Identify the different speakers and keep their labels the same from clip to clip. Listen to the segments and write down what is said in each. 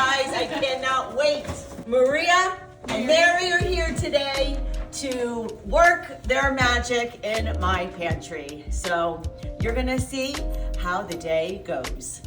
Speaker 1: guys. I cannot wait. Maria and Mary are here today to work their magic in my pantry. So you're gonna see how the day goes.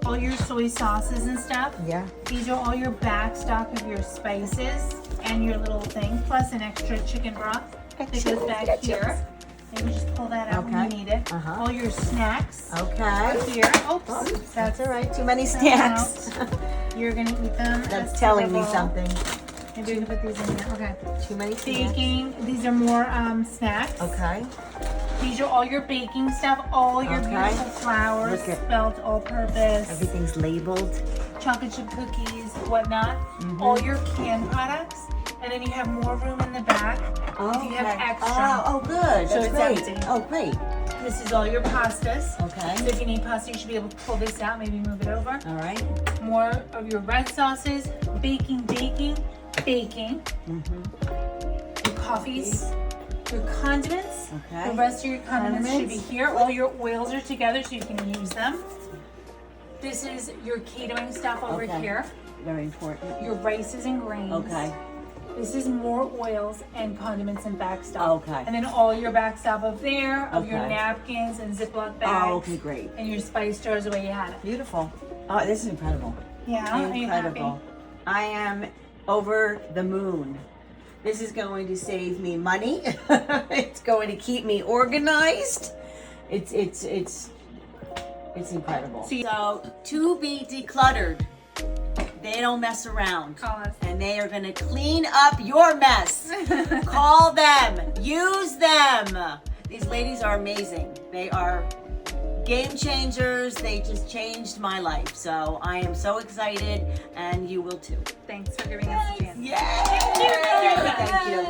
Speaker 2: All your soy sauces and stuff.
Speaker 1: Yeah.
Speaker 2: These are all your back stock of your spices and your little thing, plus an extra chicken broth that goes back here. Maybe just pull that out when you need it. All your snacks
Speaker 1: Okay.
Speaker 2: here. Oops,
Speaker 1: That's all right. Too many snacks.
Speaker 2: You're gonna eat them.
Speaker 1: That's telling me something.
Speaker 2: Maybe we can put these in here. Okay.
Speaker 1: Too many snacks.
Speaker 2: Baking. These are more snacks.
Speaker 1: Okay.
Speaker 2: These are all your baking stuff, all your beautiful flours,
Speaker 1: Look at-
Speaker 2: spelt all-purpose,
Speaker 1: Everything's labeled.
Speaker 2: chocolate chip cookies, whatnot. All your canned products, and then you have more room in the back if you have extra.
Speaker 1: Oh, good.
Speaker 2: So
Speaker 1: That's
Speaker 2: it's
Speaker 1: great.
Speaker 2: empty.
Speaker 1: Oh, great.
Speaker 2: This is all your pastas.
Speaker 1: Okay.
Speaker 2: So if you need pasta, you should be able to pull this out, maybe move it over.
Speaker 1: All right.
Speaker 2: More of your red sauces, baking. Your coffees, your condiments.
Speaker 1: Okay.
Speaker 2: The rest of your condiments should be here. All your oils are together so you can use them. This is your catering stuff over here.
Speaker 1: Very important.
Speaker 2: Your rices and grains.
Speaker 1: Okay.
Speaker 2: This is more oils and condiments and backstop.
Speaker 1: Okay.
Speaker 2: And then all your backstop up there of your
Speaker 1: Okay.
Speaker 2: napkins and Ziploc bags.
Speaker 1: Oh, okay, great.
Speaker 2: And your spice jars the way you had it.
Speaker 1: Beautiful. Oh, this is incredible.
Speaker 2: Yeah, are you happy?
Speaker 1: Incredible. I am over the moon. This is going to save me money. It's going to keep me organized. It's incredible. So, To Be Decluttered. They don't mess around.
Speaker 2: Call us.
Speaker 1: And they are going to clean up your mess. Call them. Use them. These ladies are amazing. They are game changers. They just changed my life. So I am so excited, and you will too.
Speaker 2: Thanks for giving us a chance.
Speaker 1: Yay! Thank you.